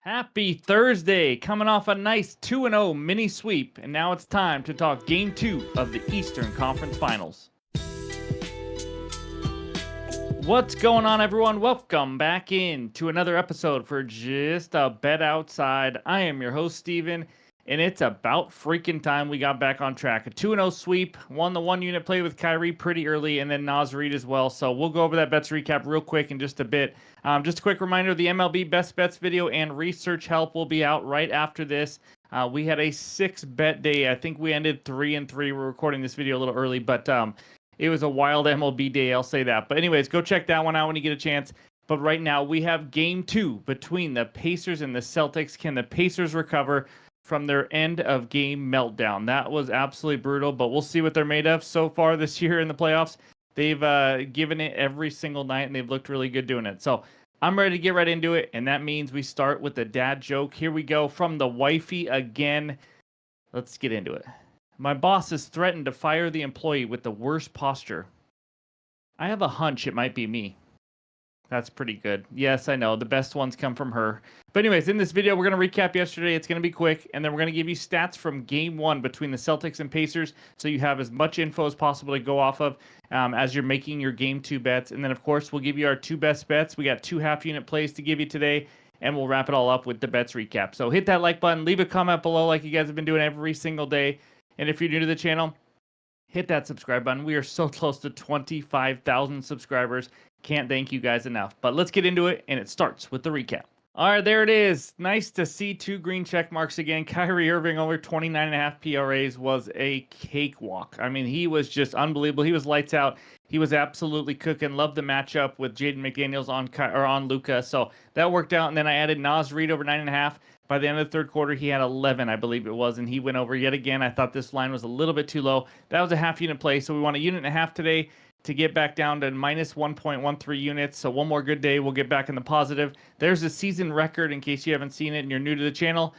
Happy Thursday, coming off a nice 2-0 mini sweep, and now it's time to talk Game 2 of the Eastern Conference Finals. What's going on, everyone? Welcome back in to another episode for Just a Bet Outside. I am your host, Steven, and it's about freaking time we got back on track. A 2-0 sweep, won the one-unit play with Kyrie pretty early, and then Naz Reid as well. So we'll go over that bets recap real quick in just a bit. Just a quick reminder, the MLB Best Bets video and research help will be out right after this. We had a 6-bet day. I think we ended 3-3. We're recording this video a little early, but it was a wild MLB day, I'll say that. But anyways, go check that one out when you get a chance. But right now, we have Game 2 between the Pacers and the Celtics. Can the Pacers recover from their end-of-game meltdown? That was absolutely brutal, but we'll see what they're made of. So far this year in the playoffs, they've given it every single night, and they've looked really good doing it. So I'm ready to get right into it, and that means we start with the dad joke. Here we go from the wifey again. Let's get into it. My boss has threatened to fire the employee with the worst posture. I have a hunch it might be me. That's pretty good. Yes, I know. The best ones come from her. But anyways, in this video, we're going to recap yesterday. It's going to be quick. And then we're going to give you stats from Game 1 between the Celtics and Pacers. So you have as much info as possible to go off of as you're making your Game 2 bets. And then, of course, we'll give you our 2 best bets. We got 2 half-unit plays to give you today. And we'll wrap it all up with the bets recap. So hit that like button. Leave a comment below like you guys have been doing every single day. And if you're new to the channel, hit that subscribe button. We are so close to 25,000 subscribers. Can't thank you guys enough. But let's get into it, and it starts with the recap. All right, there it is. Nice to see 2 green check marks again. Kyrie Irving over 29.5 PRAs was a cakewalk. I mean, he was just unbelievable. He was lights out. He was absolutely cooking. Loved the matchup with Jaden McDaniels on Luka. So that worked out. And then I added Naz Reid over 9.5. By the end of the third quarter, he had 11, I believe it was, and he went over yet again. I thought this line was a little bit too low. That was a half-unit play, so we want a unit and a half today to get back down to minus 1.13 units. So one more good day, we'll get back in the positive. There's a season record in case you haven't seen it and you're new to the channel,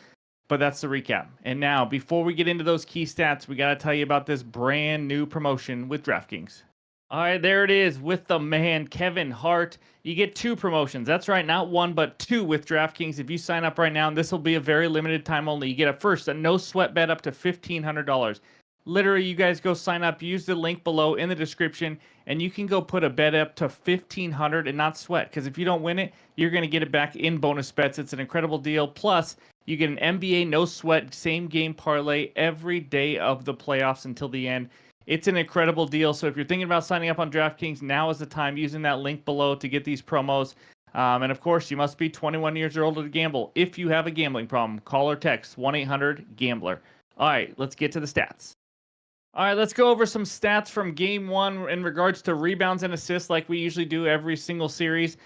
but that's the recap. And now, before we get into those key stats, we got to tell you about this brand new promotion with DraftKings. All right, there it is with the man, Kevin Hart. You get 2 promotions. That's right, not 1, but 2 with DraftKings. If you sign up right now, and this will be a very limited time only, you get a no sweat bet up to $1,500. Literally, you guys go sign up, use the link below in the description, and you can go put a bet up to $1,500 and not sweat. Because if you don't win it, you're going to get it back in bonus bets. It's an incredible deal. Plus, you get an NBA no sweat same game parlay every day of the playoffs until the end. It's an incredible deal. So if you're thinking about signing up on DraftKings, now is the time using that link below to get these promos. And of course, you must be 21 years or older to gamble. If you have a gambling problem, call or text 1-800-GAMBLER. All right, let's get to the stats. All right, let's go over some stats from Game 1 in regards to rebounds and assists like we usually do every single series.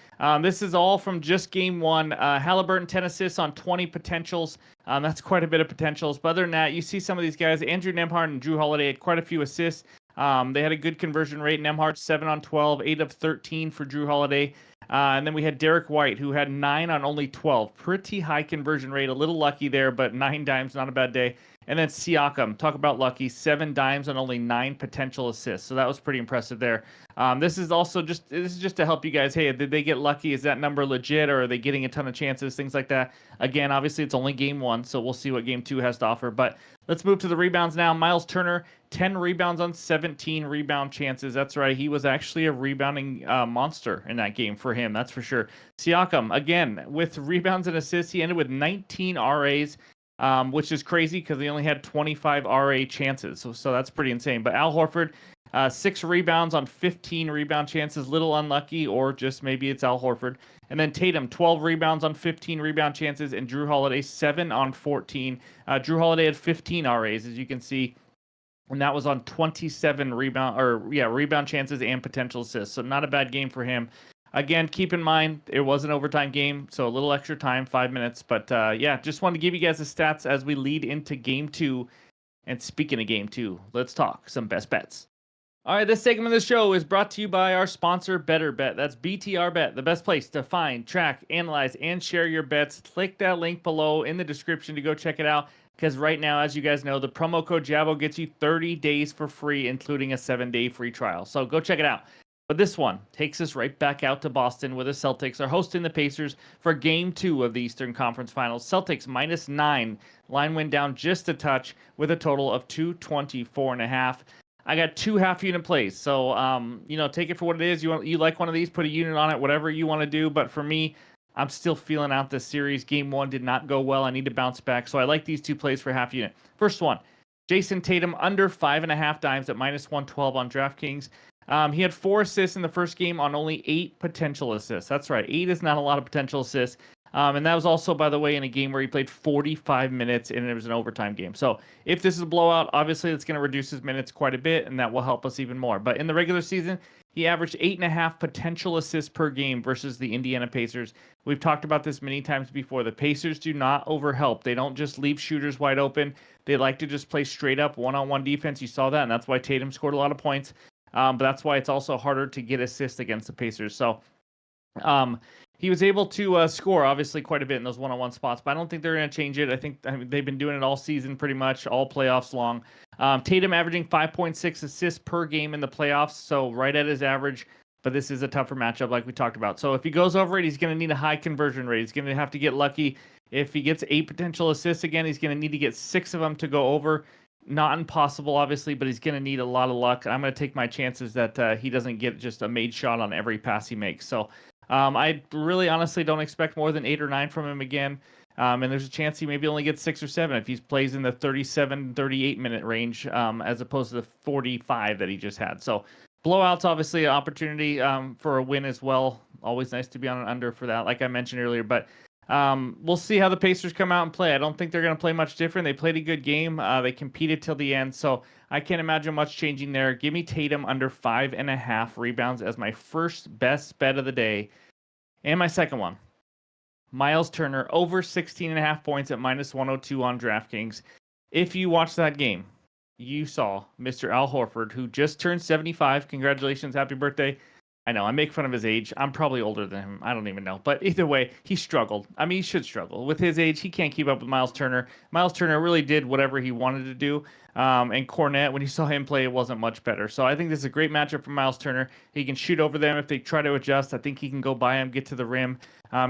This is all from just Game 1. Halliburton, 10 assists on 20 potentials. That's quite a bit of potentials. But other than that, you see some of these guys. Andrew Nembhard and Drew Holiday had quite a few assists. They had a good conversion rate. Nembhard, 7 on 12, 8 of 13 for Drew Holiday. And then we had Derek White, who had 9 on only 12. Pretty high conversion rate. A little lucky there, but 9 dimes, not a bad day. And then Siakam, talk about lucky, 7 dimes on only 9 potential assists. So that was pretty impressive there. This is just to help you guys. Hey, did they get lucky? Is that number legit, or are they getting a ton of chances? Things like that. Again, obviously it's only Game 1, so we'll see what Game 2 has to offer. But let's move to the rebounds now. Miles Turner, 10 rebounds on 17 rebound chances. That's right. He was actually a rebounding monster in that game for him. That's for sure. Siakam, again, with rebounds and assists, he ended with 19 RAs. Which is crazy because he only had 25 RA chances. So that's pretty insane. But Al Horford, 6 rebounds on 15 rebound chances. Little unlucky, or just maybe it's Al Horford. And then Tatum, 12 rebounds on 15 rebound chances. And Drew Holiday, 7 on 14. Drew Holiday had 15 RAs, as you can see. And that was on 27 rebound chances and potential assists. So not a bad game for him. Again, keep in mind, it was an overtime game, so a little extra time, 5 minutes. But yeah, just wanted to give you guys the stats as we lead into Game 2. And speaking of Game 2, let's talk some best bets. All right, this segment of the show is brought to you by our sponsor, Better Bet. That's BTR Bet, the best place to find, track, analyze, and share your bets. Click that link below in the description to go check it out. Because right now, as you guys know, the promo code JABO gets you 30 days for free, including a 7-day free trial. So go check it out. But this one takes us right back out to Boston, where the Celtics are hosting the Pacers for Game 2 of the Eastern Conference Finals. Celtics -9. Line went down just a touch with a total of 224.5. I got 2 half-unit plays, so take it for what it is. You like one of these, put a unit on it, whatever you want to do. But for me, I'm still feeling out this series. Game 1 did not go well. I need to bounce back, so I like these 2 plays for half-unit. First one, Jason Tatum under 5.5 dimes at -112 on DraftKings. He had 4 assists in the first game on only 8 potential assists. That's right. 8 is not a lot of potential assists. And that was also, by the way, in a game where he played 45 minutes and it was an overtime game. So if this is a blowout, obviously it's going to reduce his minutes quite a bit, and that will help us even more. But in the regular season, he averaged 8.5 potential assists per game versus the Indiana Pacers. We've talked about this many times before. The Pacers do not overhelp. They don't just leave shooters wide open. They like to just play straight up one-on-one defense. You saw that, and that's why Tatum scored a lot of points. But that's why it's also harder to get assists against the Pacers. So he was able to score, obviously, quite a bit in those one-on-one spots. But I don't think they're going to change it. I think they've been doing it all season pretty much, all playoffs long. Tatum averaging 5.6 assists per game in the playoffs, so right at his average. But this is a tougher matchup like we talked about. So if he goes over it, he's going to need a high conversion rate. He's going to have to get lucky. If he gets 8 potential assists again, he's going to need to get 6 of them to go over. Not impossible, obviously, but he's going to need a lot of luck. I'm going to take my chances that he doesn't get just a made shot on every pass he makes. So I really honestly don't expect more than 8 or 9 from him again. And there's a chance he maybe only gets 6 or 7 if he plays in the 37, 38 minute range as opposed to the 45 that he just had. So blowouts, obviously, an opportunity for a win as well. Always nice to be on an under for that, like I mentioned earlier. But we'll see how the Pacers come out and play. I don't think they're going to play much different. They played a good game. They competed till the end, so I can't imagine much changing there. Give me Tatum under 5.5 rebounds as my first best bet of the day. And my second one, Miles Turner over 16.5 points at -102 on DraftKings. If you watched that game, you saw Mr. Al Horford, who just turned 75. Congratulations. Happy birthday. I know, I make fun of his age. I'm probably older than him. I don't even know. But either way, he struggled. I mean, he should struggle. With his age, he can't keep up with Miles Turner. Miles Turner really did whatever he wanted to do. And Cornette, when you saw him play, it wasn't much better. So I think this is a great matchup for Miles Turner. He can shoot over them if they try to adjust. I think he can go by him, get to the rim.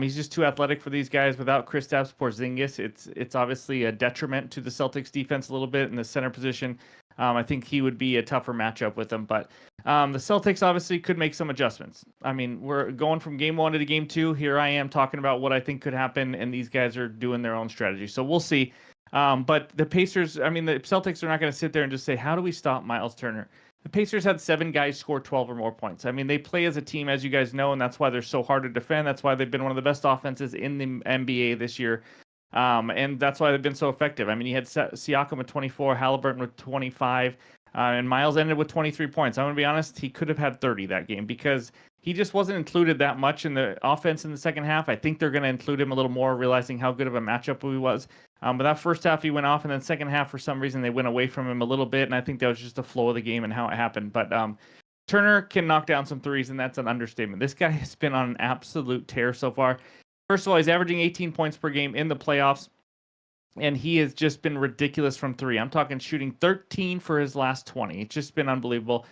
He's just too athletic for these guys. Without Kristaps Porzingis, it's obviously a detriment to the Celtics defense a little bit in the center position. I think he would be a tougher matchup with them. But the Celtics obviously could make some adjustments. I mean, we're going from game 1 to game 2. Here I am talking about what I think could happen, and these guys are doing their own strategy. So we'll see. But the Pacers, the Celtics are not going to sit there and just say, how do we stop Miles Turner? The Pacers had 7 guys score 12 or more points. I mean, they play as a team, as you guys know, and that's why they're so hard to defend. That's why they've been one of the best offenses in the NBA this year. And that's why they've been so effective. I mean, you had Siakam with 24, Halliburton with 25, and Miles ended with 23 points. I'm going to be honest, he could have had 30 that game because he just wasn't included that much in the offense in the second half. I think they're going to include him a little more, realizing how good of a matchup he was. But that first half he went off, and then second half, for some reason, they went away from him a little bit, and I think that was just the flow of the game and how it happened. But Turner can knock down some threes, and that's an understatement. This guy has been on an absolute tear so far. First of all, he's averaging 18 points per game in the playoffs, and he has just been ridiculous from 3. I'm talking shooting 13 for his last 20. It's just been unbelievable.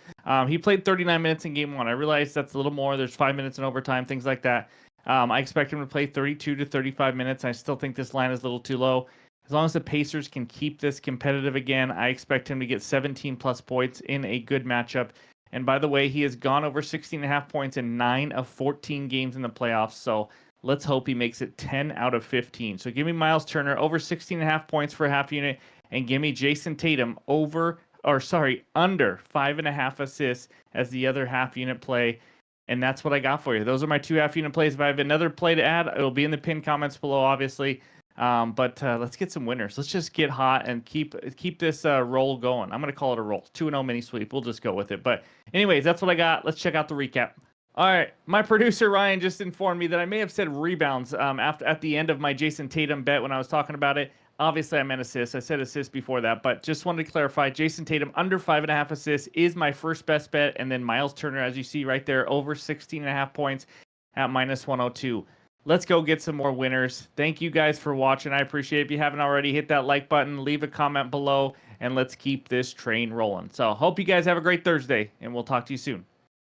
He played 39 minutes in game 1. I realize that's a little more. There's 5 minutes in overtime, things like that. I expect him to play 32 to 35 minutes. I still think this line is a little too low. As long as the Pacers can keep this competitive again, I expect him to get 17-plus points in a good matchup. And by the way, he has gone over 16.5 points in 9 of 14 games in the playoffs, so let's hope he makes it 10 out of 15. So give me Miles Turner over 16.5 points for a half unit, and give me Jason Tatum under 5.5 assists as the other half unit play. And that's what I got for you. Those are my 2 half unit plays. If I have another play to add, it'll be in the pinned comments below, obviously. But let's get some winners. Let's just get hot and keep this roll going. I'm going to call it a roll. 2-0 mini sweep. We'll just go with it. But anyways, that's what I got. Let's check out the recap. All right, my producer Ryan just informed me that I may have said rebounds at the end of my Jason Tatum bet when I was talking about it. Obviously, I meant assists. I said assists before that, but just wanted to clarify. Jason Tatum under 5.5 assists is my first best bet, and then Miles Turner, as you see right there, over 16.5 points at -102. Let's go get some more winners. Thank you guys for watching. I appreciate it. If you haven't already, hit that like button, leave a comment below, and let's keep this train rolling. So hope you guys have a great Thursday, and we'll talk to you soon.